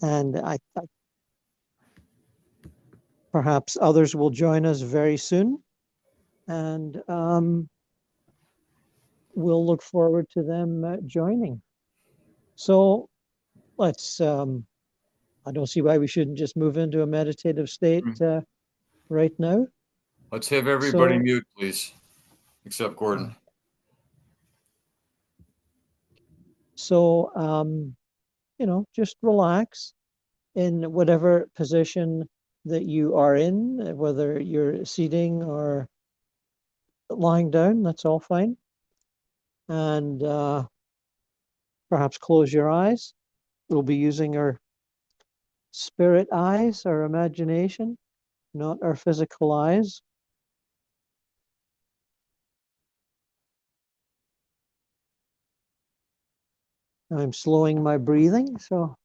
And perhaps others will join us very soon. And we'll look forward to them joining. So let's, I don't see why we shouldn't just move into a meditative state right now. Let's have everybody mute, please, except Gordon. So, just relax in whatever position that you are in, whether you're seating or lying down, that's all fine. And perhaps close your eyes. We'll be using our spirit eyes, our imagination, not our physical eyes. I'm slowing my breathing, so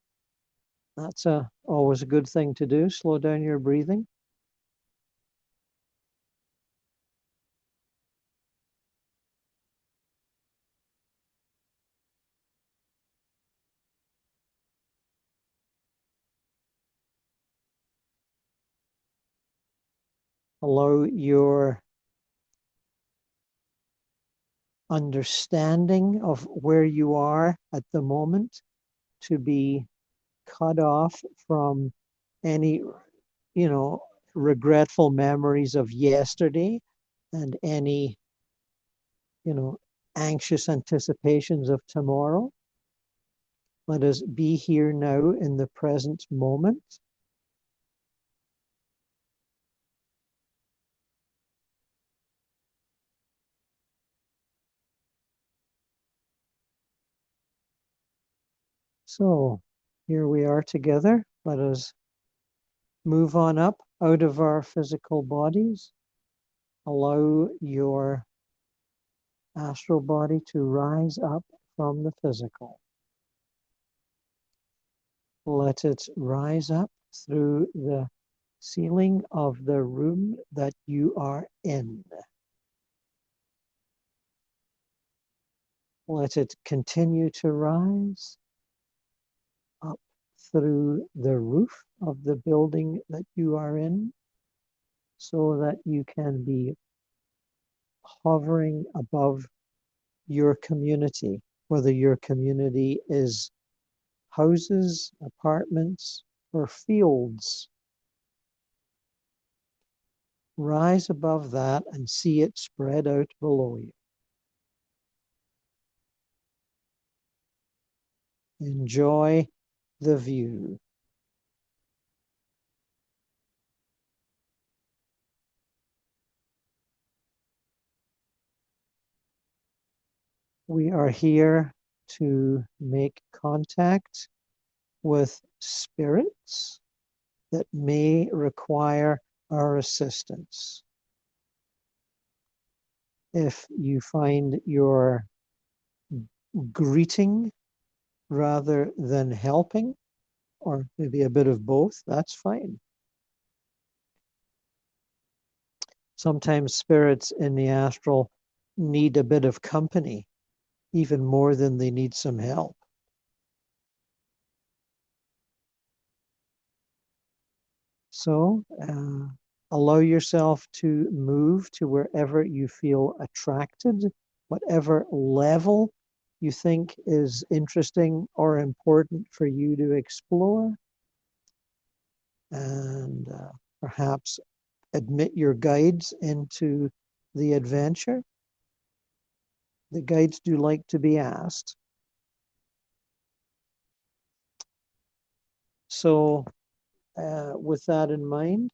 that's always a good thing to do, slow down your breathing. Allow your understanding of where you are at the moment to be cut off from any, regretful memories of yesterday and any, anxious anticipations of tomorrow. Let us be here now in the present moment. So here we are together. Let us move on up out of our physical bodies. Allow your astral body to rise up from the physical. Let it rise up through the ceiling of the room that you are in. Let it continue to rise up through the roof of the building that you are in, so that you can be hovering above your community, whether your community is houses, apartments, or fields. Rise above that and see it spread out below you. Enjoy the view. We are here to make contact with spirits that may require our assistance. If you find your greeting rather than helping, or maybe a bit of both, that's fine. Sometimes spirits in the astral need a bit of company, even more than they need some help. So allow yourself to move to wherever you feel attracted, whatever level you think is interesting or important for you to explore. And perhaps admit your guides into the adventure. The guides do like to be asked. So with that in mind,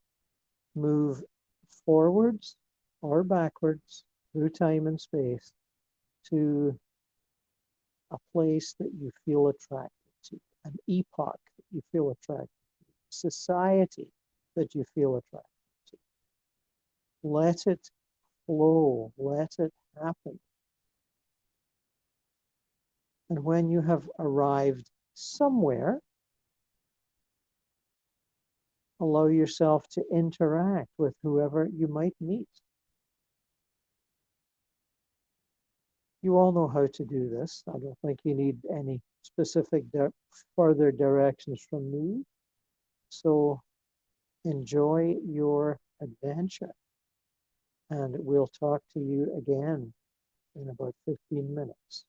move forwards or backwards through time and space to a place that you feel attracted to, an epoch that you feel attracted to, society that you feel attracted to. Let it flow, let it happen. And when you have arrived somewhere, allow yourself to interact with whoever you might meet. You all know how to do this. I don't think you need any specific further directions from me. So enjoy your adventure, and we'll talk to you again in about 15 minutes.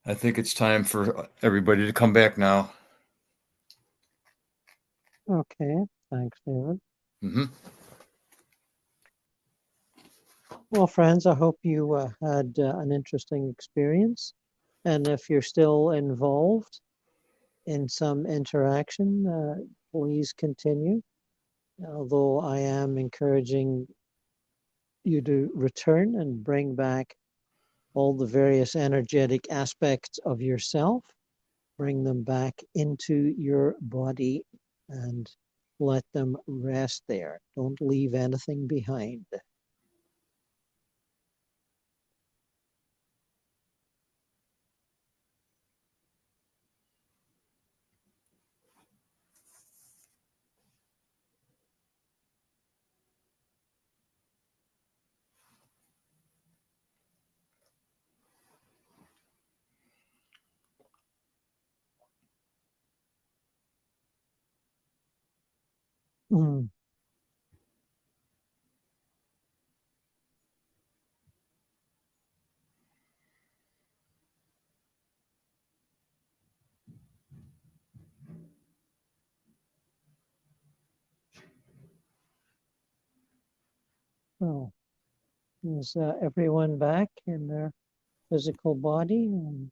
I think it's time for everybody to come back now. Okay, thanks, David. Mm-hmm. Well, friends, I hope you had an interesting experience. And if you're still involved in some interaction, please continue. Although I am encouraging you to return and bring back all the various energetic aspects of yourself, bring them back into your body and let them rest there. Don't leave anything behind. Mm. Oh, is everyone back in their physical body and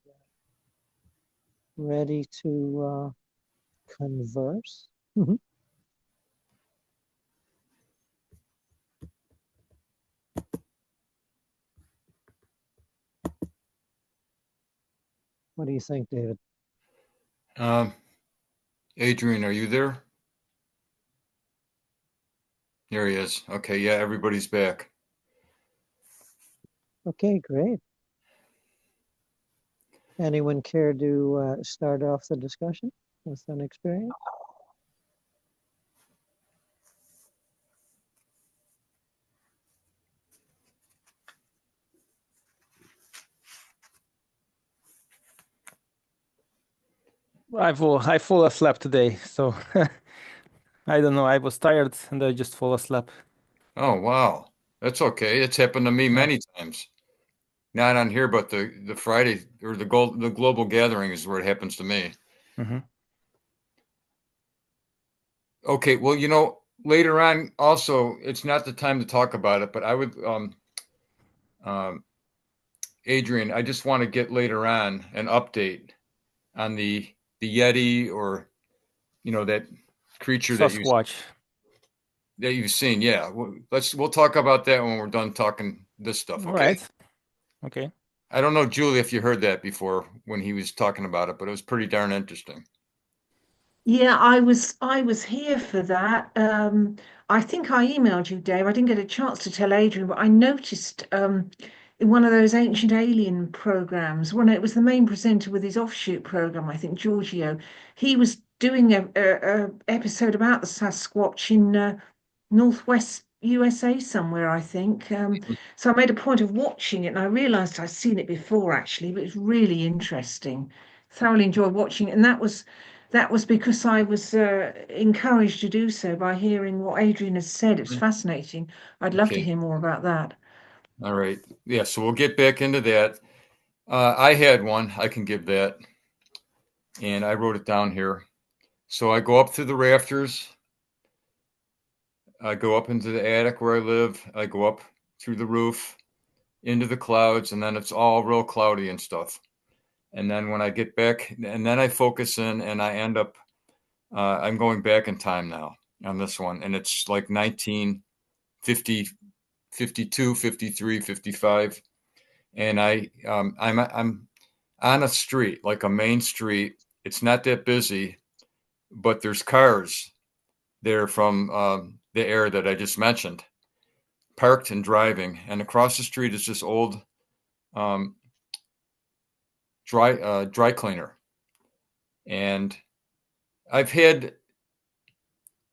ready to converse? What do you think, David? Adrian, are you there? There he is. Okay, yeah, everybody's back. Okay, great. Anyone care to start off the discussion with an experience? I fall asleep today, so I don't know. I was tired and I just fall asleep. Oh, wow. That's okay. It's happened to me many times. Not on here, but the Friday or the global gathering is where it happens to me. Mm-hmm. Okay, well, later on, also, it's not the time to talk about it, but I would, um, Adrian, I just want to get later on an update on the Yeti or that creature Sasquatch. that you've seen. Yeah, we'll talk about that when we're done talking this stuff. Okay. Right. Okay. I don't know, Julie, if you heard that before when he was talking about it, but it was pretty darn interesting. Yeah, I was here for that. I think I emailed you, Dave. I didn't get a chance to tell Adrian, but I noticed in one of those ancient alien programs, when it was the main presenter with his offshoot program, I think Giorgio, he was doing a episode about the Sasquatch in Northwest USA somewhere, I think. So I made a point of watching it, and I realised I'd seen it before actually, but it's really interesting. Thoroughly enjoyed watching it, and that was because I was encouraged to do so by hearing what Adrian has said. It's fascinating. I'd love to Okay. hear more about that. All right. Yeah, so we'll get back into that. I had one. I can give that. And I wrote it down here. So I go up through the rafters. I go up into the attic where I live. I go up through the roof into the clouds, and then it's all real cloudy and stuff. And then when I get back, and then I focus in, and I end up, I'm going back in time now on this one, and it's like 1950, 52, 53, 55, and I'm on a street, like a main street. It's not that busy, but there's cars there from the era that I just mentioned, parked and driving, and across the street is this old um, dry cleaner, and I've had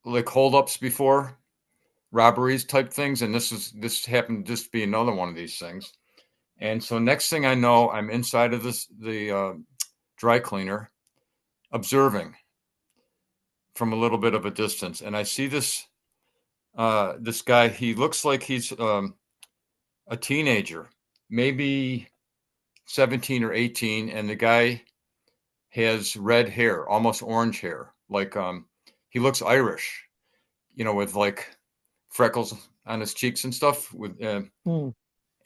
like holdups before, robberies type things, and this happened just to be another one of these things. And so next thing I know, I'm inside of the dry cleaner, observing from a little bit of a distance, and I see this guy. He looks like he's a teenager, maybe 17 or 18, and the guy has red hair, almost orange hair. Like he looks Irish, with like freckles on his cheeks and stuff.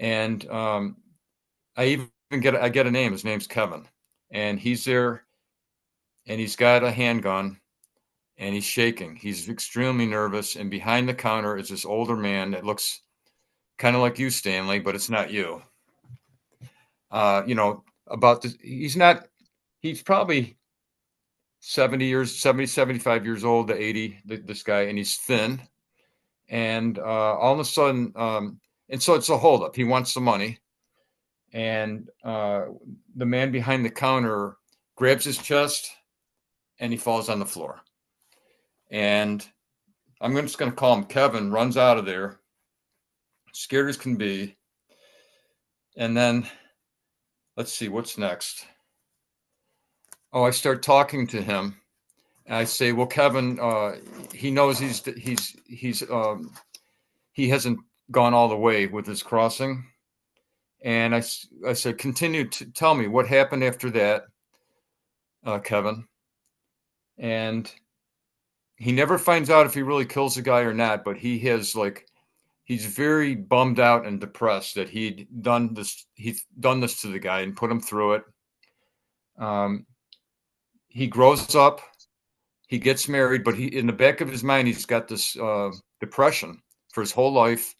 And I get a name. His name's Kevin, and he's there, and he's got a handgun, and he's shaking. He's extremely nervous, and behind the counter is this older man that looks kind of like you, Stanley, but it's not you. About this, he's probably 75 years old to 80, this guy, and he's thin. And all of a sudden, and so it's a holdup. He wants the money. And the man behind the counter grabs his chest and he falls on the floor. And I'm just going to call him Kevin, runs out of there, scared as can be. And then let's see what's next. Oh, I start talking to him. And I say, well, Kevin, he knows he hasn't gone all the way with his crossing. And I said, continue to tell me what happened after that, Kevin. And he never finds out if he really kills the guy or not, but he's very bummed out and depressed that he's done this to the guy and put him through it. He grows up, he gets married, but in the back of his mind, he's got this depression for his whole life.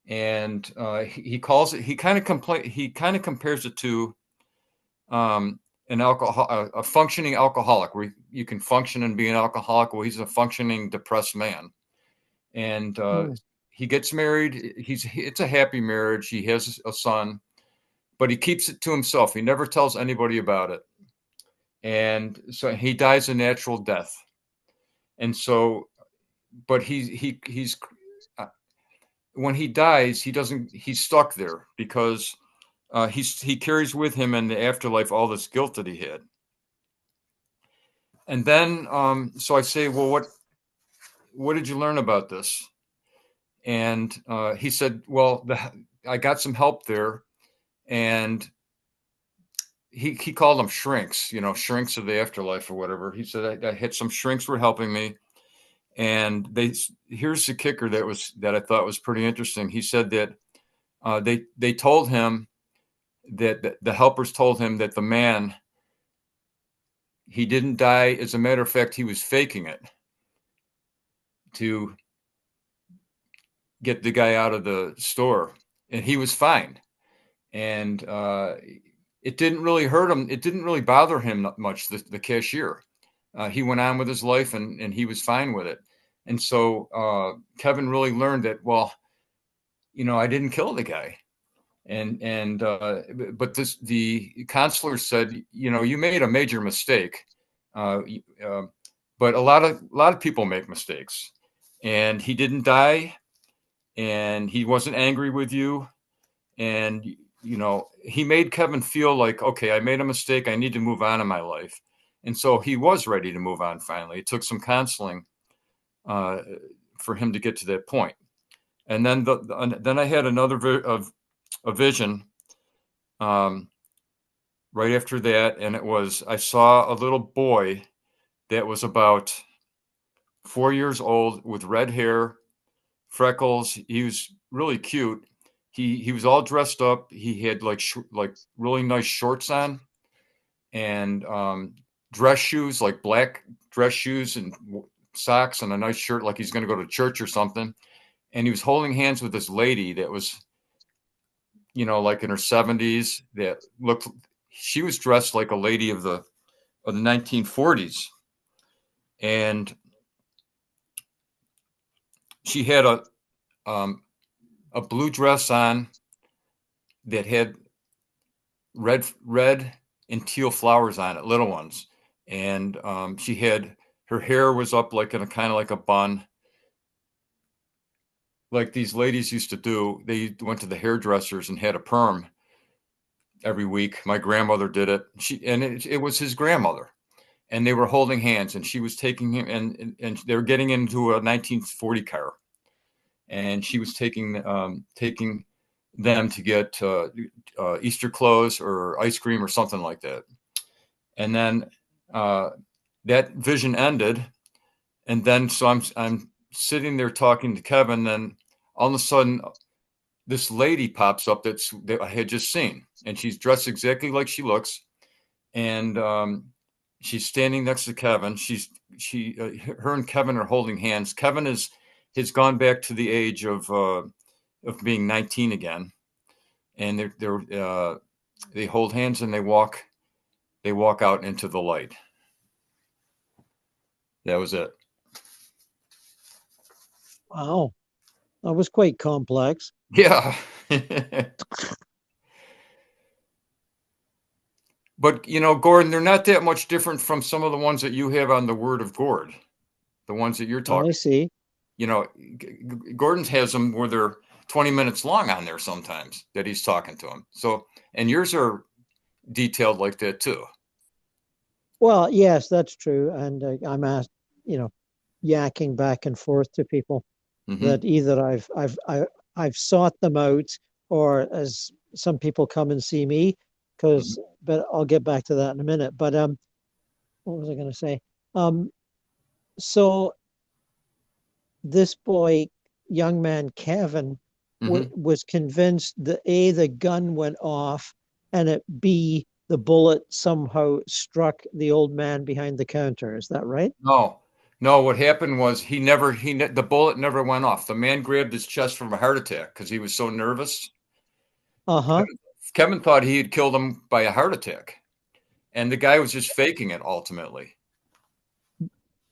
And he calls it, he kind of compares it to a functioning alcoholic, where you can function and be an alcoholic. Well, he's a functioning depressed man. And he gets married. It's a happy marriage. He has a son, but he keeps it to himself. He never tells anybody about it. And so he dies a natural death. And so, but he's when he dies, he's stuck there because he carries with him in the afterlife all this guilt that he had. And then, so I say, well, what did you learn about this? And he said, well, I got some help there. And he called them shrinks, shrinks of the afterlife or whatever. He said, I had some shrinks were helping me. And here's the kicker that I thought was pretty interesting. He said that they told him that the helpers told him that the man, he didn't die. As a matter of fact, he was faking it to get the guy out of the store, and he was fine. And it didn't really hurt him. It didn't really bother him much, the cashier. He went on with his life and he was fine with it. And so Kevin really learned that, well, I didn't kill the guy. But the counselor said, you made a major mistake. But a lot of people make mistakes, and he didn't die, and he wasn't angry with you. And, he made Kevin feel like, okay, I made a mistake. I need to move on in my life. And so he was ready to move on. Finally, it took some counseling for him to get to that point. And then then I had another a vision right after that. And I saw a little boy that was about 4 years old with red hair, freckles. He was really cute. He was all dressed up. He had like really nice shorts on and dress shoes, like black dress shoes and socks and a nice shirt, like he's going to go to church or something. And he was holding hands with this lady that was, like in her 70s, that she was dressed like a lady of the 1940s. And she had a blue dress on that had red and teal flowers on it, little ones. And her hair was up like in a kind of like a bun, like these ladies used to do. They went to the hairdressers and had a perm every week. My grandmother did it. It was his grandmother, and they were holding hands, and she was taking him, and they were getting into a 1940 car, and she was taking them to get Easter clothes or ice cream or something like that. And then that vision ended. And then so I'm sitting there talking to Kevin. Then all of a sudden, this lady pops up that I had just seen, and she's dressed exactly like she looks, and she's standing next to Kevin. Her and Kevin are holding hands. Kevin has gone back to the age of being 19 again, and they hold hands and they walk out into the light. That was it. Wow. That was quite complex. Yeah. But, you know, Gordon, they're not that much different from some of the ones that you have on the Word of Gord, the ones that you're talking. I see. You know, Gordon's has them where they're 20 minutes long on there sometimes that he's talking to him. So, and yours are detailed like that too. Well, yes, that's true. And I'm asked, yakking back and forth to people that either I've sought them out, or as some people come and see me, but I'll get back to that in a minute. But what was I going to say? So this young man Kevin, was convinced that A, the gun went off, and B, the bullet somehow struck the old man behind the counter. Is that right? No, what happened was the bullet never went off. The man grabbed his chest from a heart attack because he was so nervous. Kevin thought he had killed him by a heart attack, and the guy was just faking it ultimately.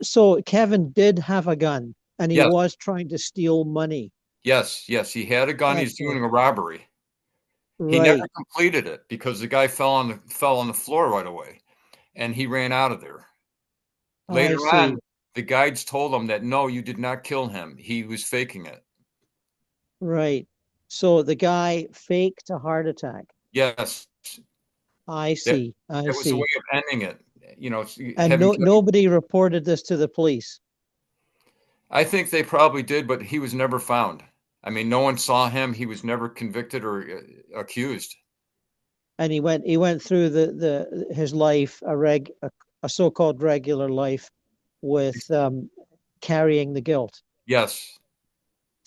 So Kevin did have a gun, and he Yes. was trying to steal money. Yes, he had a gun. He's doing a robbery. Right. He never completed it because the guy fell on the floor right away, and he ran out of there. Later on, the guides told him that no, you did not kill him. He was faking it. Right. So the guy faked a heart attack. Yes. I see. It was a way of ending it. You know, and nobody reported this to the police. I think they probably did, but he was never found. I mean, no one saw him. He was never convicted or accused. And he went through his life, a so-called regular life, with carrying the guilt. Yes.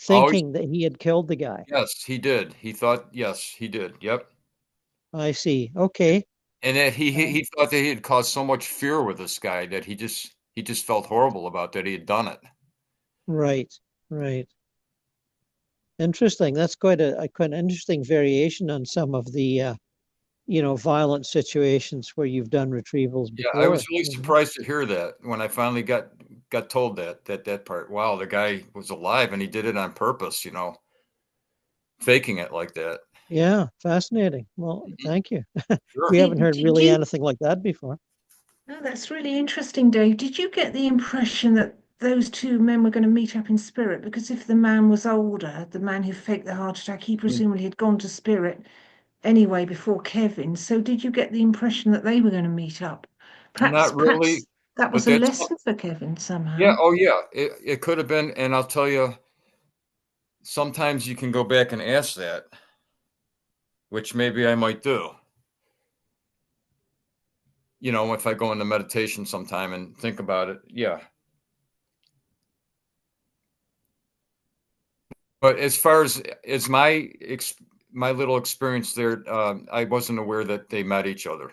Thinking that he had killed the guy. Yes, he did. He thought, yes, he did. Yep. I see. Okay. And that he thought that he had caused so much fear with this guy that he just felt horrible about that he had done it. Right. Interesting. That's quite an interesting variation on some of the violent situations where you've done retrievals before. Yeah, I was really surprised to hear that when I finally got told that part. Wow, the guy was alive and he did it on purpose, faking it like that. Yeah, fascinating. Well, thank you. Sure. We haven't heard really anything like that before. Oh, that's really interesting, Dave. Did you get the impression that those two men were going to meet up in spirit? Because if the man was older, the man who faked the heart attack, he presumably had gone to spirit anyway before Kevin. So did you get the impression that they were going to meet up? Not really. Perhaps that was a lesson for Kevin somehow. Yeah. Oh, yeah. It could have been. And I'll tell you, sometimes you can go back and ask that, which maybe I might do. If I go into meditation sometime and think about it. Yeah. But as far as my little experience there, I wasn't aware that they met each other.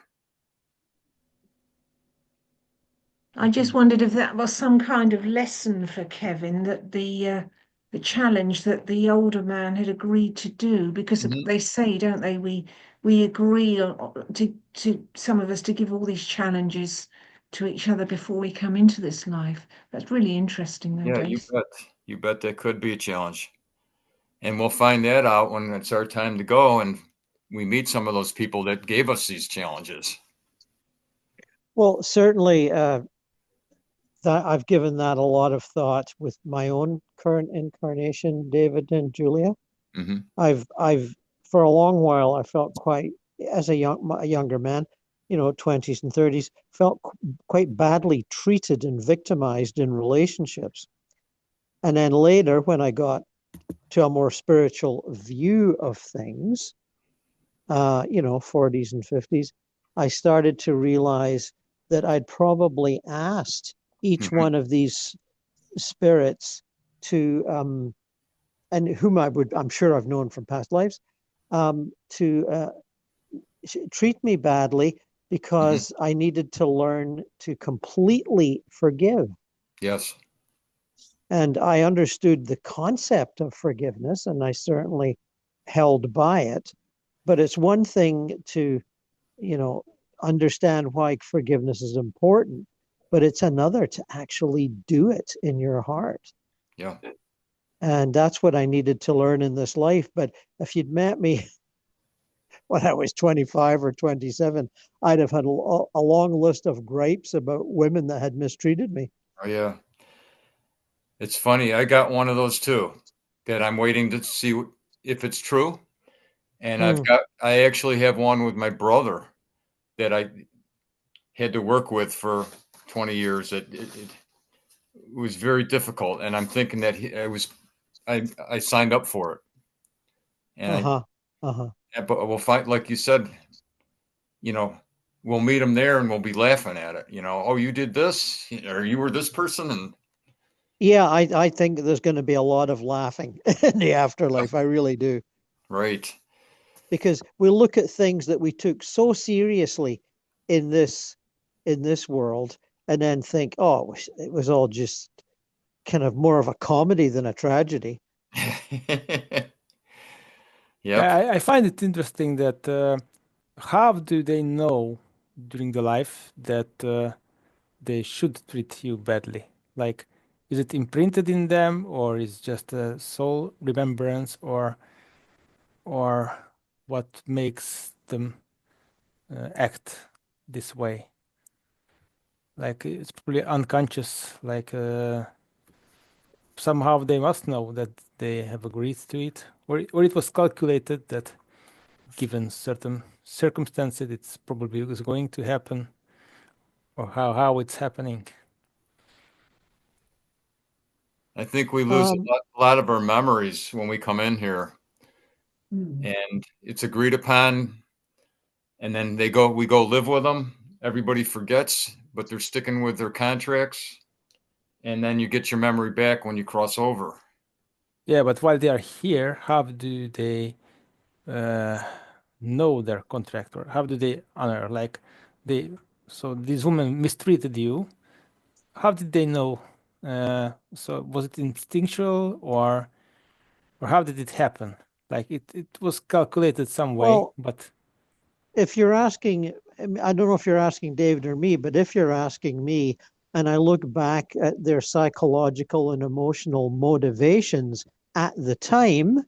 I just wondered if that was some kind of lesson for Kevin, that the challenge that the older man had agreed to do, because they say, don't they, we agree to some of us to give all these challenges to each other before we come into this life. That's really interesting, though, Yeah, Dave. you bet that could be a challenge. And we'll find that out when it's our time to go and we meet some of those people that gave us these challenges. Well, certainly that I've given that a lot of thought with my own current incarnation, David and Julia. I've for a long while I felt quite, as a younger man, 20s and 30s, felt quite badly treated and victimized in relationships. And then later, when I got to a more spiritual view of things, 40s and 50s, I started to realize that I'd probably asked each Mhm. one of these spirits to, and whom I'm sure I've known from past lives, to treat me badly because I needed to learn to completely forgive. Yes. And I understood the concept of forgiveness, and I certainly held by it. But it's one thing to, understand why forgiveness is important, but it's another to actually do it in your heart. Yeah. And that's what I needed to learn in this life. But if you'd met me when I was 25 or 27, I'd have had a long list of gripes about women that had mistreated me. Oh, yeah. It's funny. I got one of those too that I'm waiting to see if it's true. And I actually have one with my brother that I had to work with for 20 years. It was very difficult. And I'm thinking that I signed up for it. And but we'll find, like you said, we'll meet them there and we'll be laughing at it. Oh, you did this, or you were this person. And yeah, I think there's going to be a lot of laughing in the afterlife. I really do. Right. Because we look at things that we took so seriously in this world and then think, oh, it was all just kind of more of a comedy than a tragedy. Yep. I find it interesting that how do they know during the life that they should treat you badly? Like, is it imprinted in them, or is just a soul remembrance, or what makes them act this way? Like, it's probably unconscious. Like, somehow they must know that they have agreed to it, or it was calculated that given certain circumstances, it's probably is going to happen, or how it's happening. I think we lose a lot of our memories when we come in here, Mm. and it's agreed upon, and then we go live with them. Everybody forgets, but they're sticking with their contracts, and then you get your memory back when you cross over. Yeah, but while they are here, how do they know their contract, or how do they honor? Like, so this woman mistreated you. How did they know? So was it instinctual, or how did it happen? Like, it was calculated some way, Well, but if you're asking, I don't know if you're asking David or me, but if you're asking me, and I look back at their psychological and emotional motivations at the time,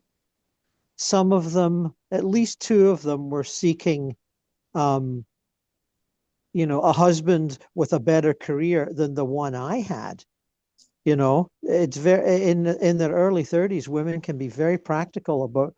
some of them, at least two of them, were seeking, um, a husband with a better career than the one I had. It's very in their early 30s, women can be very practical about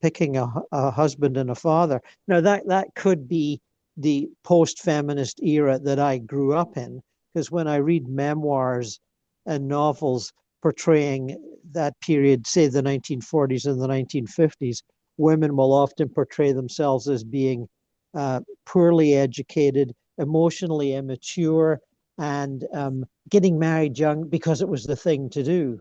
picking a husband and a father. Now that could be the post-feminist era that I grew up in, because when I read memoirs and novels portraying that period, say the 1940s and the 1950s, women will often portray themselves as being poorly educated, emotionally immature, and getting married young because it was the thing to do,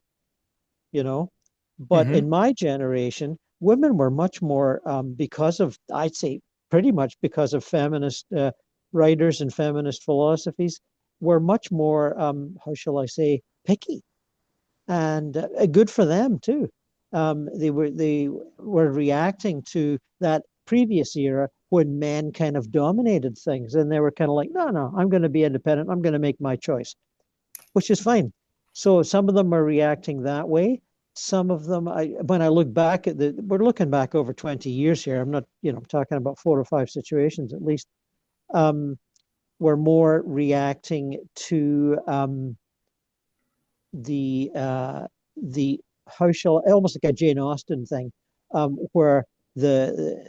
you know. But Mhm. in my generation, women were much more, because of, I'd say, pretty much because of feminist writers and feminist philosophies, were much more, how shall I say, picky, and good for them too. They were reacting to that previous era when men kind of dominated things, and they were kind of like, no, I'm going to be independent. I'm going to make my choice, which is fine. So some of them are reacting that way. Some of them, when I look back at we're looking back over 20 years here. I'm not, I'm talking about 4 or 5 situations at least. We're more reacting to the how shall almost like a Jane Austen thing, where the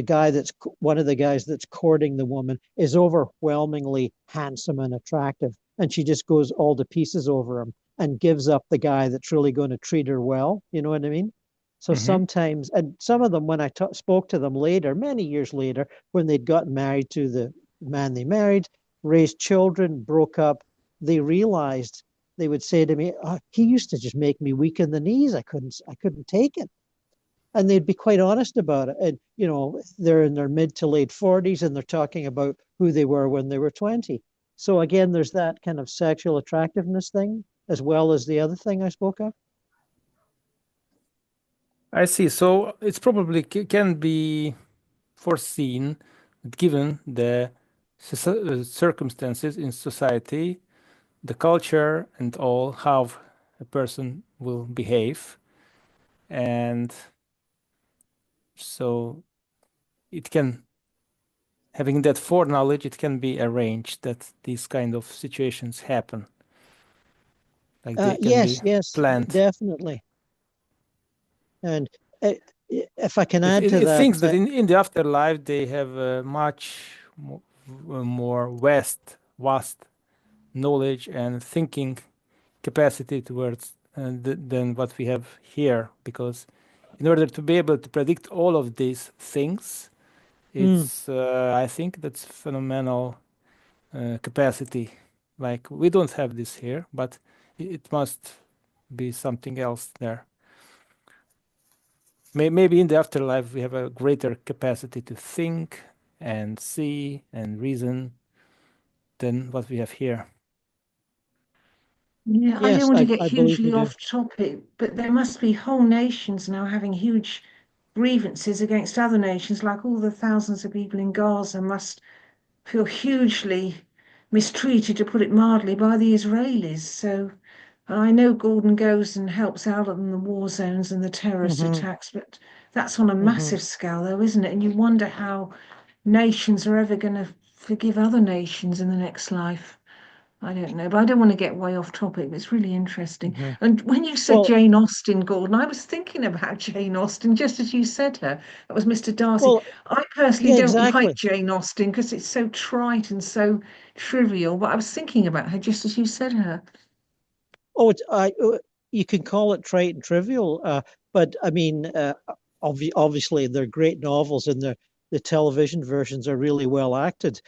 guy that's one of the guys that's courting the woman is overwhelmingly handsome and attractive, and she just goes all to pieces over him. and gives up the guy that's really going to treat her well. You know what I mean? So sometimes, and some of them, when I spoke to them later, many years later, when they'd gotten married to the man they married, raised children, broke up, they realized, they would say to me, oh, he used to just make me weak in the knees. I couldn't take it. And they'd be quite honest about it. And, you know, they're in their mid to late 40s and they're talking about who they were when they were 20. So again, there's that kind of sexual attractiveness thing, as well as the other thing I spoke of. I see. So it's probably can be foreseen that given the circumstances in society, the culture and all, how a person will behave. And so it can, having that foreknowledge, it can be arranged that these kind of situations happen. Like they can Yes, be yes, planned. definitely. And if I can add It, to it that, thinks that in the afterlife they have much more vast knowledge and thinking capacity towards than what we have here, because in order to be able to predict all of these things, it's I think that's phenomenal capacity. Like we don't have this here, but it must be something else there. Maybe in the afterlife we have a greater capacity to think and see and reason than what we have here. Yeah, I don't yes, want to get I believe we hugely do. off topic, but there must be whole nations now having huge grievances against other nations, like all the thousands of people in Gaza must feel hugely mistreated, to put it mildly, by the Israelis. So I know Gordon goes and helps out in the war zones and the terrorist attacks, but that's on a massive scale, though, isn't it? And you wonder how nations are ever going to forgive other nations in the next life. I don't know, but I don't want to get way off topic, but it's really interesting. And when you said Well, Jane Austen, Gordon, I was thinking about Jane Austen just as you said her. That was Mr. Darcy. well, I personally yeah, don't like exactly. Jane Austen because it's so trite and so trivial, but I was thinking about her just as you said her. Oh, you can call it trite and trivial, but I mean, obviously they're great novels, and the television versions are really well acted.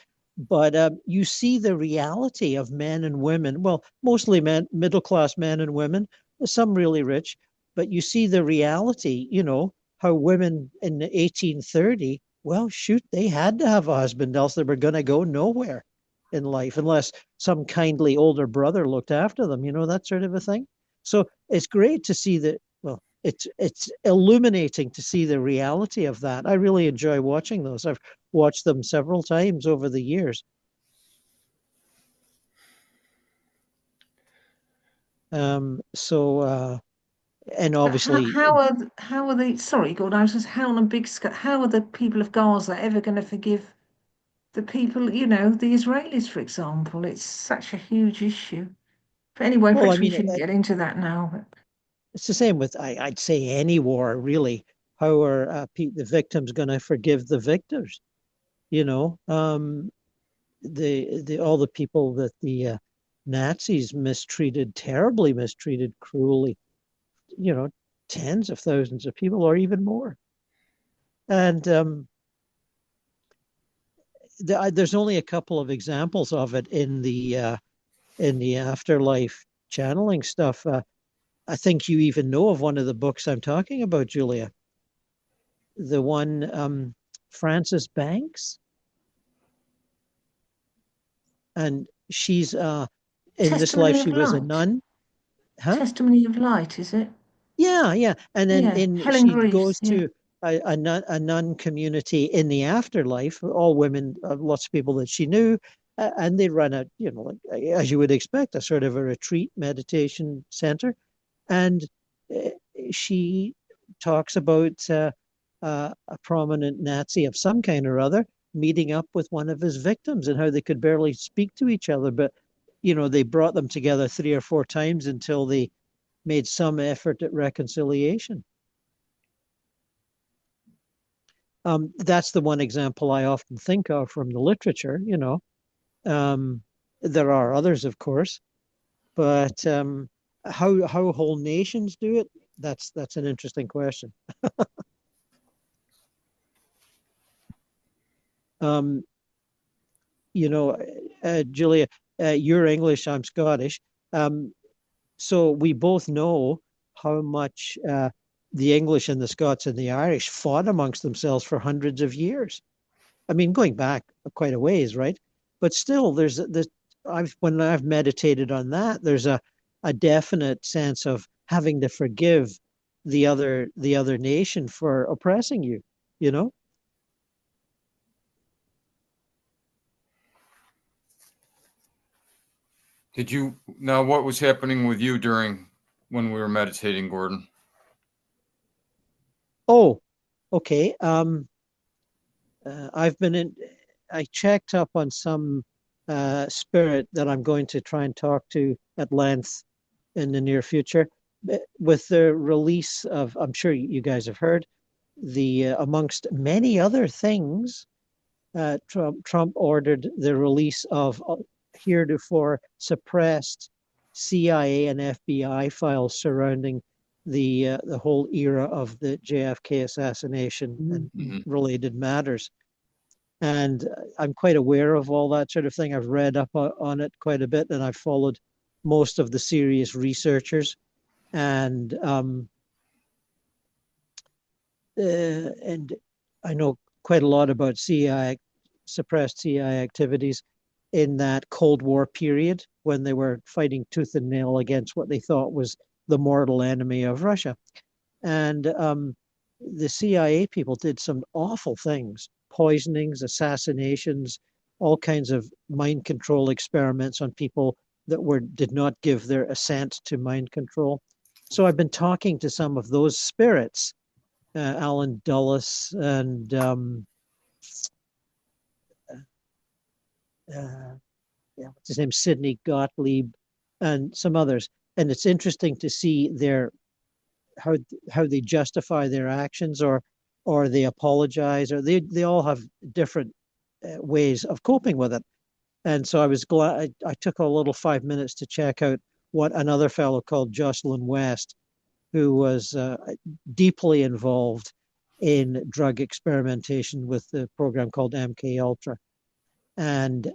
But you see the reality of men and women. Well, mostly men, middle class men and women, some really rich. But you see the reality. You know how women in 1830. Well, shoot, they had to have a husband, else they were going to go nowhere in life, unless some kindly older brother looked after them, you know, that sort of a thing. So it's great to see that. Well, it's illuminating to see the reality of that. I really enjoy watching those. I've watched them several times over the years. And obviously, How are the sorry, Gordon, I was just how on a big scale, how are the people of Gaza ever going to forgive the people, the Israelis, for example? It's such a huge issue. But anyway, well, I perhaps we mean, shouldn't get into that now. it's the same with I'd say any war, really. How are the victims going to forgive the victors? You know, the all the people that the Nazis mistreated, terribly mistreated, cruelly, you know, tens of thousands of people or even more. And there's only a couple of examples of it in the afterlife channeling stuff. I think you even know of one of the books I'm talking about, Julia. The one Frances Banks, and she's in this life Testimony of she was a Light. nun. Huh? Testimony of Light, is it? Yeah, yeah. And then Yeah, Helen she Greaves. goes Yeah. to a nun community in the afterlife, all women, lots of people that she knew, and they run a, you know, like, as you would expect, a sort of a retreat meditation center. And uh, she talks about a prominent Nazi of some kind or other meeting up with one of his victims and how they could barely speak to each other, but you know, they brought them together 3 or 4 times until they made some effort at reconciliation. That's the one example I often think of from the literature, you know. There are others, of course, but how whole nations do it, that's an interesting question. You know, Julia, you're English, I'm Scottish. So we both know how much the English and the Scots and the Irish fought amongst themselves for hundreds of years. I mean, going back quite a ways, right? But still, when I've meditated on that, there's a definite sense of having to forgive the other nation for oppressing you, you know? Now what was happening with you when we were meditating, Gordon? Oh, okay. I checked up on some spirit that I'm going to try and talk to at length in the near future. With the release of, I'm sure you guys have heard, amongst many other things, Trump ordered the release of heretofore suppressed CIA and FBI files surrounding the whole era of the JFK assassination and related matters. And I'm quite aware of all that sort of thing. I've read up on it quite a bit, and I've followed most of the serious researchers. And I know quite a lot about suppressed CIA activities in that Cold War period when they were fighting tooth and nail against what they thought was the mortal enemy of Russia. And the CIA people did some awful things, poisonings, assassinations, all kinds of mind control experiments on people that did not give their assent to mind control. So I've been talking to some of those spirits, Alan Dulles and what's his name, Sidney Gottlieb, and some others. And it's interesting to see how they justify their actions, or they apologize, or they all have different ways of coping with it. And so I was glad I took a little 5 minutes to check out what another fellow called Jocelyn West, who was deeply involved in drug experimentation with the program called MK Ultra, and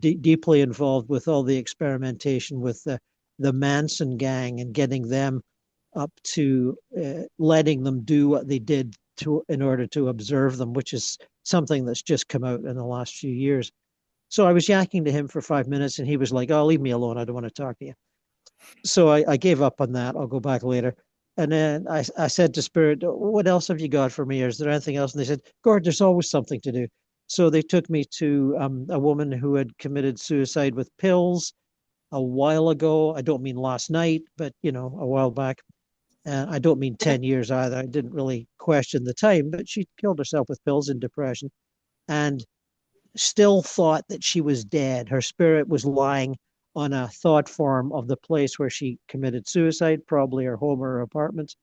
deeply involved with all the experimentation with the Manson gang and getting them up to letting them do what they did in order to observe them, which is something that's just come out in the last few years. So I was yakking to him for 5 minutes, and he was like, "Oh, leave me alone. I don't want to talk to you." So I gave up on that. I'll go back later. And then I said to Spirit, "What else have you got for me? Or is there anything else?" And they said, "Gord, there's always something to do." So they took me to a woman who had committed suicide with pills a while ago. I don't mean last night, but a while back. I don't mean 10 years either. I didn't really question the time, but she killed herself with pills in depression and still thought that she was dead. Her spirit was lying on a thought form of the place where she committed suicide, probably her home or her apartment,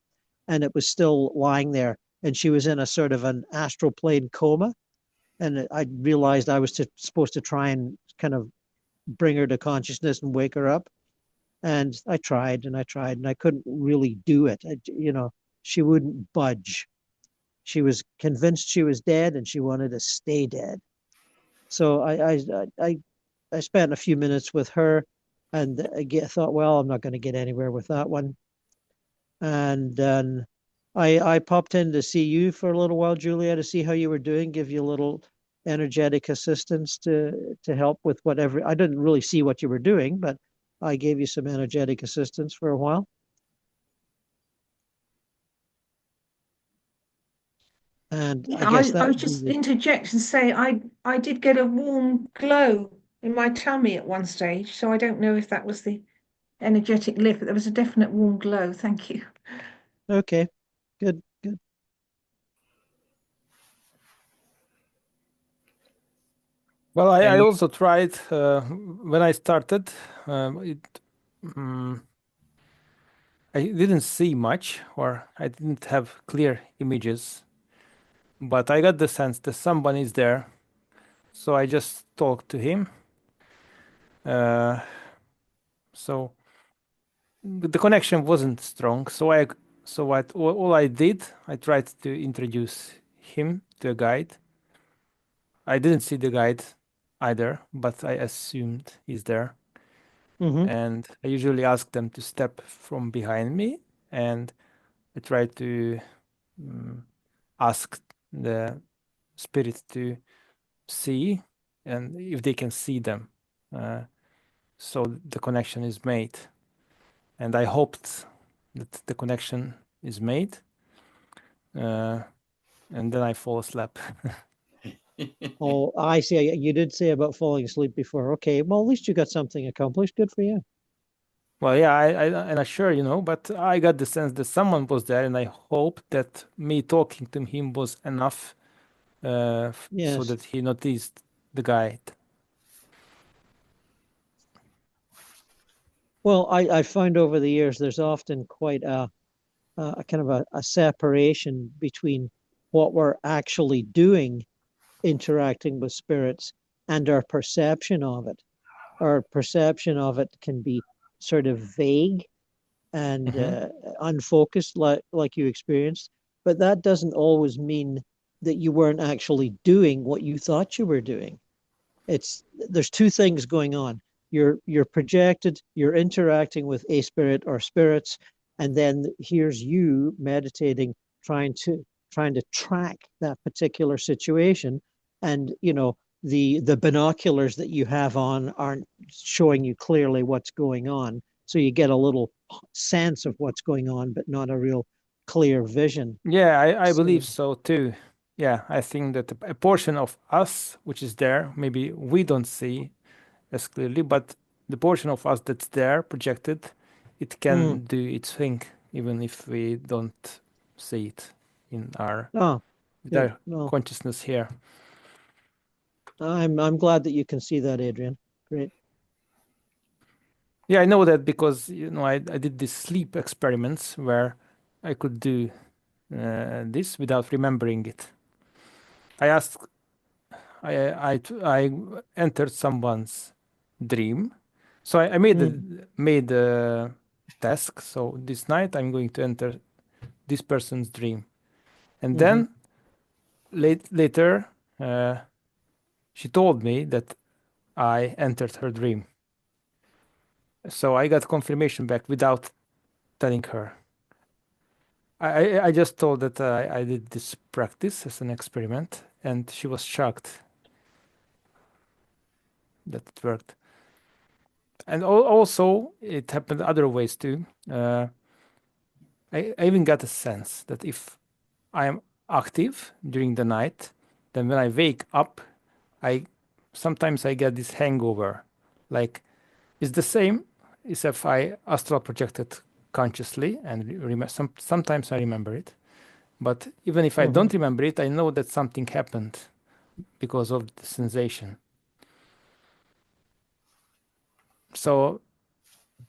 and it was still lying there. And she was in a sort of an astral plane coma. And I realized I was supposed to try and kind of bring her to consciousness and wake her up. And I tried and I tried and I couldn't really do it. She wouldn't budge. She was convinced she was dead and she wanted to stay dead. So I spent a few minutes with her, and I thought, well, I'm not going to get anywhere with that one. And then I popped in to see you for a little while, Julia, to see how you were doing, give you a little energetic assistance to help with whatever. I didn't really see what you were doing, but I gave you some energetic assistance for a while. And I guess I would just interject and say I did get a warm glow in my tummy at one stage, so I don't know if that was the energetic lift, but there was a definite warm glow. Thank you. Okay, good. Well, I also tried when I started. I didn't see much, or I didn't have clear images, but I got the sense that someone is there. So I just talked to him. So the connection wasn't strong. So all I did, I tried to introduce him to a guide. I didn't see the guide either, but I assumed he's there. Mm-hmm. And I usually ask them to step from behind me, and I try to ask the spirit to see and if they can see them. So the connection is made. And I hoped that the connection is made. And then I fall asleep. Oh, I see. You did say about falling asleep before. Okay, well, at least you got something accomplished. Good for you. Well, yeah, I'm not sure, but I got the sense that someone was there, and I hope that me talking to him was enough so Yes. that he noticed the guide. Well, I found over the years there's often quite a kind of a separation between what we're actually doing, interacting with spirits, and our perception of it. Our perception of it can be sort of vague and unfocused, like you experienced, but that doesn't always mean that you weren't actually doing what you thought you were doing. There's two things going on. You're projected, you're interacting with a spirit or spirits, and then here's you meditating, trying to track that particular situation. And the binoculars that you have on aren't showing you clearly what's going on. So you get a little sense of what's going on, but not a real clear vision. Yeah, I So, believe so too. Yeah, I think that a portion of us which is there, maybe we don't see as clearly, but the portion of us that's there projected, it can do its thing, even if we don't see it in our oh, with good. our Well, consciousness here. I'm glad that you can see that, Adrian. Great. Yeah, I know that because I did these sleep experiments where I could do this without remembering it. I entered someone's dream, so I made a task. So this night I'm going to enter this person's dream, and then later she told me that I entered her dream. So I got confirmation back without telling her. I just told that I did this practice as an experiment, and she was shocked that it worked. And also, it happened other ways too. I even got a sense that if I am active during the night, then when I wake up, I sometimes I get this hangover. Like it's the same as if I astral projected consciously, and sometimes I remember it. But even if I don't remember it, I know that something happened because of the sensation. So,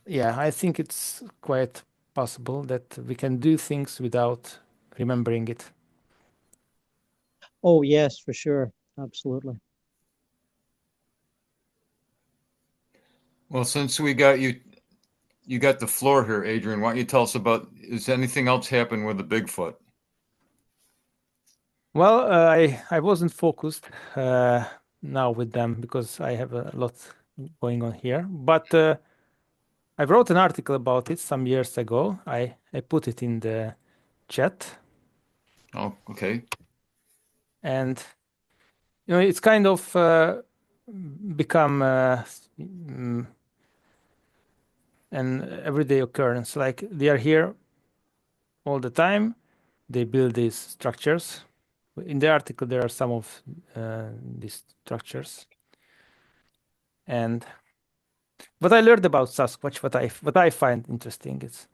yeah, I think it's quite possible that we can do things without remembering it. Oh, yes, for sure. Absolutely. Well, since we got you got the floor here, Adrian. Why don't you tell us about, is anything else happen with the Bigfoot? Well, I wasn't focused now with them because I have a lot going on here. But I wrote an article about it some years ago. I put it in the chat. Oh, okay. And it's kind of become an everyday occurrence. Like they are here all the time. They build these structures. In the article, there are some of these structures. And what I learned about Sasquatch, what I find interesting is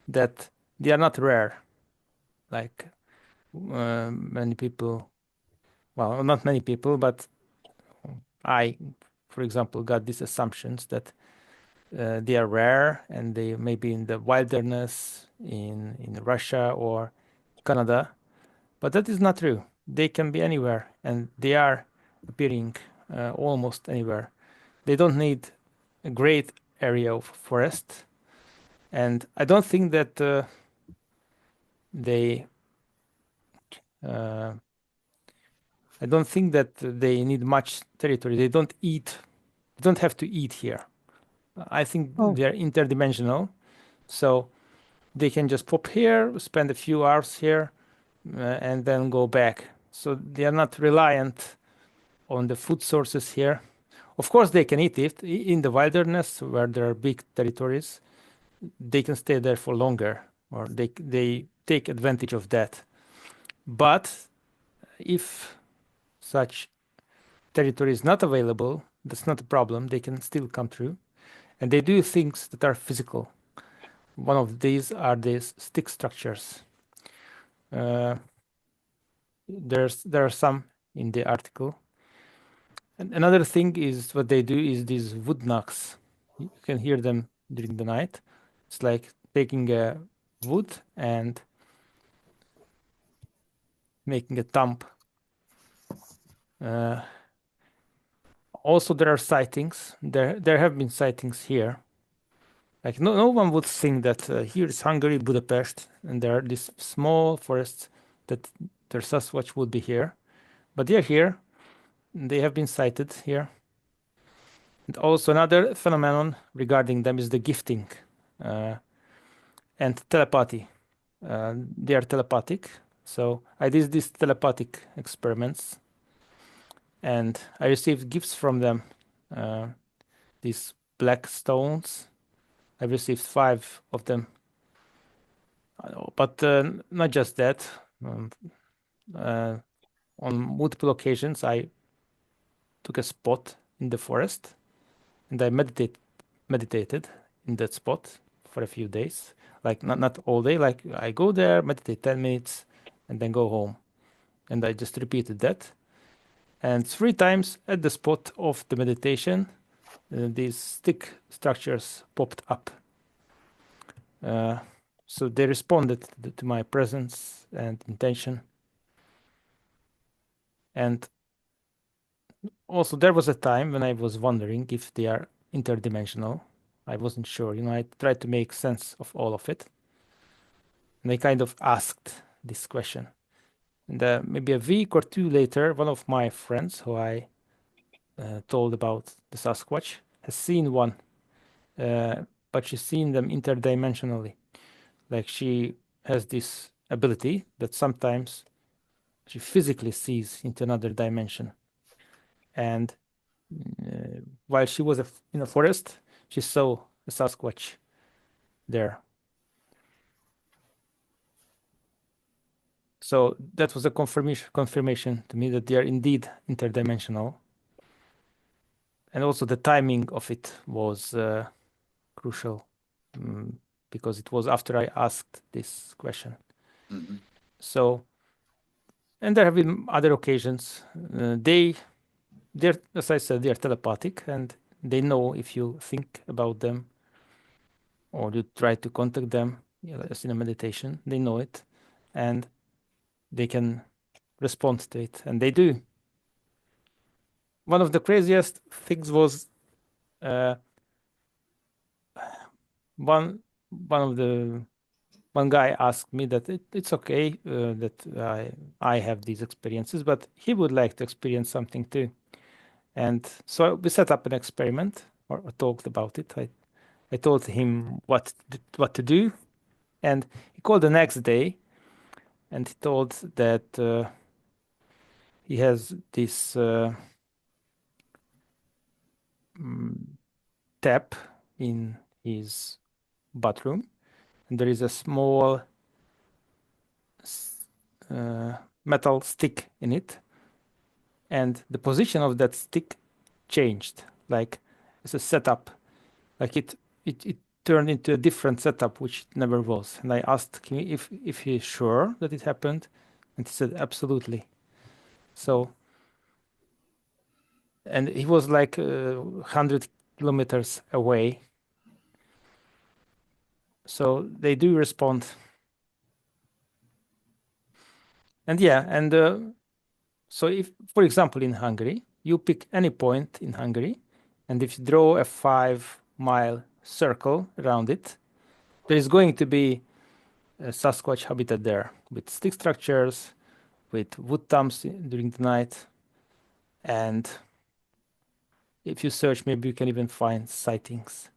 that they are not rare. Like many people, well, not many people, but I, for example, got these assumptions that they are rare and they may be in the wilderness in Russia or Canada, but that is not true. They can be anywhere, and they are appearing almost anywhere. They don't need a great area of forest. And I don't think that they I don't think that they need much territory. They don't have to eat here. I think Oh. they're interdimensional, so they can just pop here, spend a few hours here, and then go back. So they are not reliant on the food sources here. Of course, they can eat it in the wilderness where there are big territories. They can stay there for longer, or they take advantage of that. But if such territory is not available, that's not a problem. They can still come through, and they do things that are physical. One of these are these stick structures. There are some in the article. And another thing is what they do is these wood knocks. You can hear them during the night. It's like taking a wood and making a thump. Also, there are sightings. There have been sightings here. Like no one would think that here is Hungary, Budapest, and there are these small forests that their Sasquatch would be here, but they're here. They have been sighted here. And also another phenomenon regarding them is the gifting and telepathy. They are telepathic. So I did these telepathic experiments, and I received gifts from them. These black stones. I received 5 of them. But not just that. On multiple occasions, I took a spot in the forest, and I meditated in that spot for a few days. Like not all day. Like I go there, meditate 10 minutes, and then go home. And I just repeated that. And 3 times at the spot of the meditation, these stick structures popped up. So they responded to my presence and intention. And also there was a time when I was wondering if they are interdimensional. I wasn't sure. I tried to make sense of all of it. And I kind of asked this question. And maybe a week or 2 later, one of my friends who I told about the Sasquatch has seen one, but she's seen them interdimensionally. Like she has this ability that sometimes she physically sees into another dimension. And while she was in a forest, she saw a Sasquatch there. So that was a confirmation to me that they are indeed interdimensional. And also the timing of it was crucial because it was after I asked this question. Mm-hmm. So, and there have been other occasions. They're, as I said, they are telepathic, and they know if you think about them or you try to contact them, as in a meditation. They know it, and they can respond to it, and they do. One of the craziest things was one guy asked me that it's okay that I have these experiences, but he would like to experience something too. And so we set up an experiment or talked about it. I told him what to do, and he called the next day, and he told that he has this tap in his bathroom, and there is a small metal stick in it, and the position of that stick changed. Like it's a setup, like it turned into a different setup, which it never was. And I asked him if he's sure that it happened, and he said absolutely. So, and he was like 100 kilometers away. So they do respond. And yeah, and so if, for example, in Hungary, you pick any point in Hungary, and if you draw a 5-mile circle around it, there is going to be a Sasquatch habitat there with stick structures, with wood tombs during the night, and if you search, maybe you can even find sightings,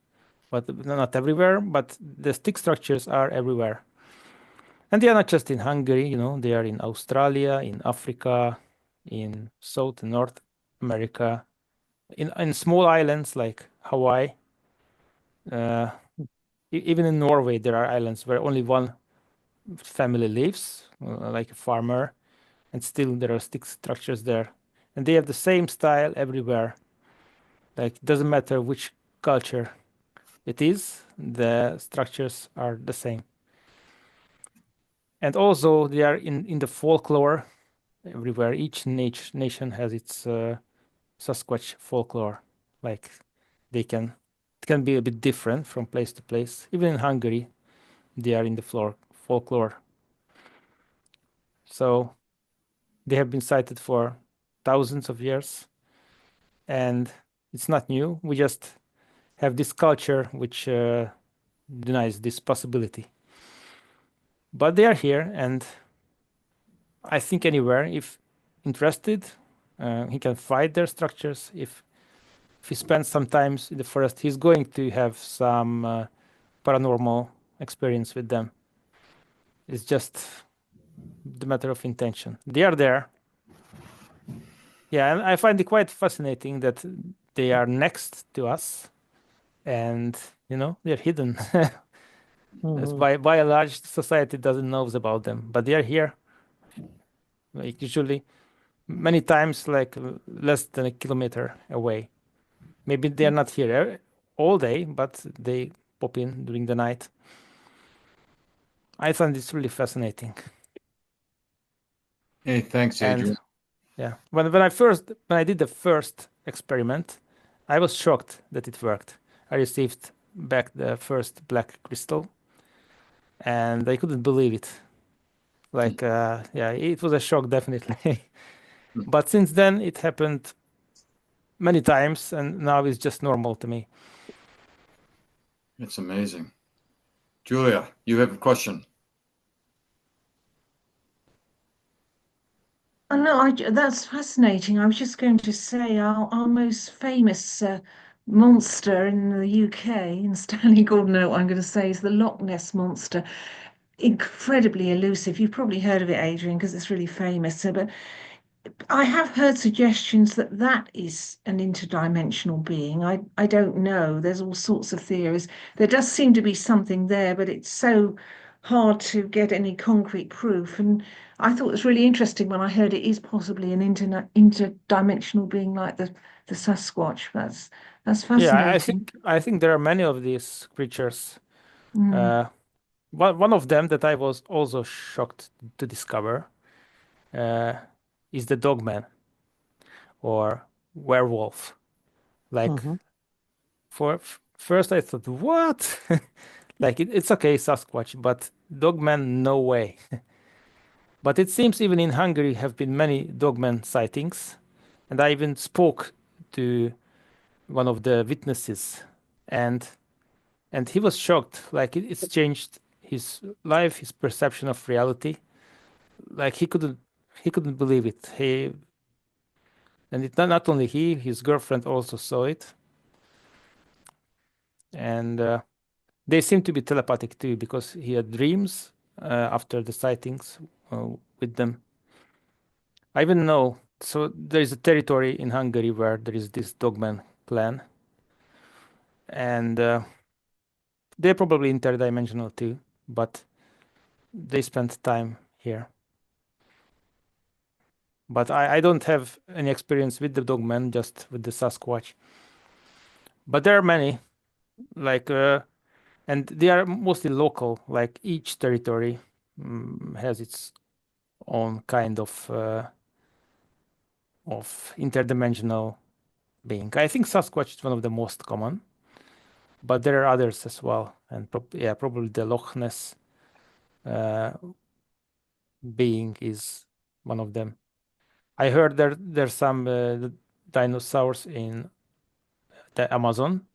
but not everywhere. But the stick structures are everywhere, and they are not just in Hungary. You know, they are in Australia, in Africa, in South and North America, in small islands like Hawaii. Even in Norway, there are islands where only one family lives, like a farmer, and still there are stick structures there, and they have the same style everywhere. Like it doesn't matter which culture it is, the structures are the same. And also they are in the folklore everywhere. Each nation has its Sasquatch folklore. Like it can be a bit different from place to place. Even in Hungary, they are in the folklore. So they have been cited for thousands of years, and it's not new. We just have this culture which denies this possibility. But they are here, and I think anywhere, if interested, he can find their structures. If he spends some time in the forest, he's going to have some paranormal experience with them. It's just the matter of intention. They are there. Yeah, and I find it quite fascinating that they are next to us, and they're hidden. That's by a large society doesn't knows about them, but they are here. Like usually, many times, like less than a kilometer away. Maybe they are not here all day, but they pop in during the night. I find this really fascinating. Hey, thanks, Adrian. And yeah, when I did the first experiment, I was shocked that it worked. I received back the first black crystal, and I couldn't believe it. Like, yeah, it was a shock, definitely. But since then, it happened many times, and now it's just normal to me. It's amazing. Julia, you have a question. Oh, no, that's fascinating. I was just going to say our most famous monster in the UK, in Stanley Gordon, what I'm going to say is the Loch Ness Monster. Incredibly elusive. You've probably heard of it, Adrian, because it's really famous. So, but I have heard suggestions that that is an interdimensional being. I don't know. There's all sorts of theories. There does seem to be something there, but it's so hard to get any concrete proof. And I thought it was really interesting when I heard it is possibly an interdimensional being like the Sasquatch. That's Yeah, fascinating. I think there are many of these creatures. Mm. One of them that I was also shocked to discover is the dogman or werewolf. Like first I thought, what? Like it's okay, Sasquatch, but dogman, no way. But it seems even in Hungary have been many dogman sightings, and I even spoke to one of the witnesses, and he was shocked. Like it's changed his life, his perception of reality. Like he couldn't believe it. And it not only his girlfriend also saw it, and they seem to be telepathic too, because he had dreams after the sightings with them. I even know. So there is a territory in Hungary where there is this dogman clan, and they're probably interdimensional too, but they spend time here. But I don't have any experience with the dogman, just with the Sasquatch. But there are many, like, and they are mostly local. Like each territory has its own kind of interdimensional being. I think Sasquatch is one of the most common, but there are others as well, and probably the Loch Ness being is one of them. I heard there's some dinosaurs in the Amazon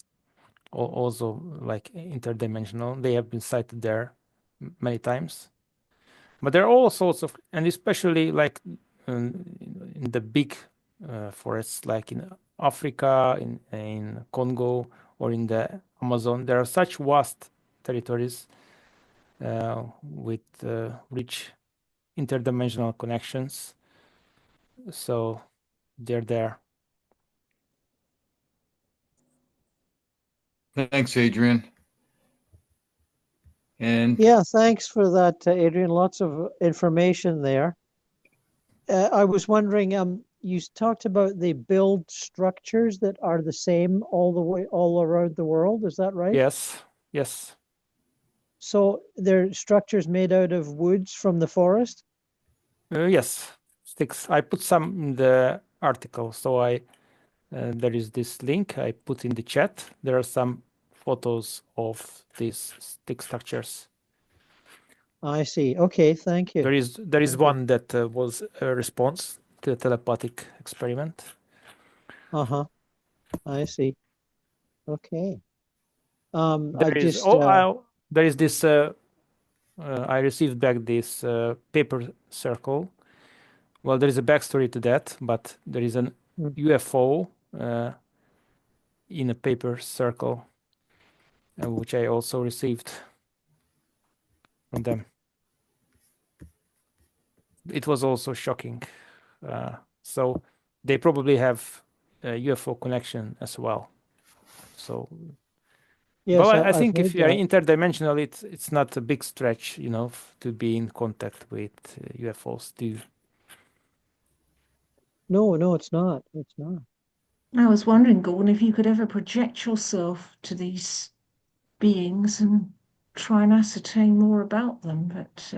also like interdimensional. They have been sighted there many times. But there are all sorts of, and especially like in the big forests, like in Africa, in Congo, or in the Amazon, there are such vast territories with rich interdimensional connections. So they're there. Thanks, Adrian. And Yeah, thanks for that, Adrian. Lots of information there. I was wondering, you talked about they build structures that are the same all around the world. Is that right? Yes, yes. So they're structures made out of woods from the forest? Yes, sticks. I put some in the article. So there is this link I put in the chat. There are some photos of these stick structures. I see. Okay, thank you. There is Thank you. one that was a response to the telepathic experiment. Uh-huh. I see. Okay. I There is just there is this. I received back this paper circle. Well, there is a backstory to that, but there is an UFO in a paper circle, which I also received from them. It was also shocking. So they probably have a UFO connection as well. So, yes, but I I've think if heard you are that. interdimensional, it's not a big stretch, to be in contact with UFOs. No, it's not. It's not. I was wondering, Gordon, if you could ever project yourself to these beings and try and ascertain more about them, but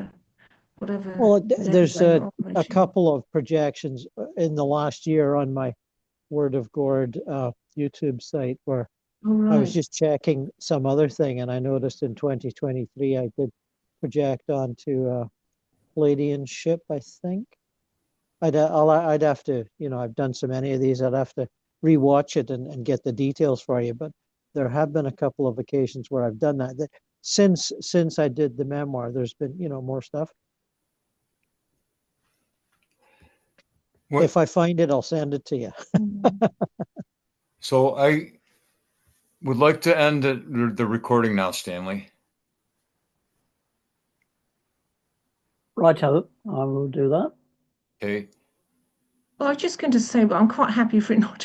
whatever Well, there's level they were a operating. couple of projections in the last year on my Word of Gourd YouTube site where Oh, I was right. just checking some other thing, and I noticed in 2023 I did project onto a Palladian ship, I think. I'd have to, I've done so many of these, I'd have to rewatch it and get the details for you. But there have been a couple of occasions where I've done that. Since I did the memoir, there's been, more stuff. what, If I find it, I'll send it to you. so I would like to end the recording now, Stanley. Righto, I will do that. Okay. Well, I was just going to say, but I'm quite happy for it not to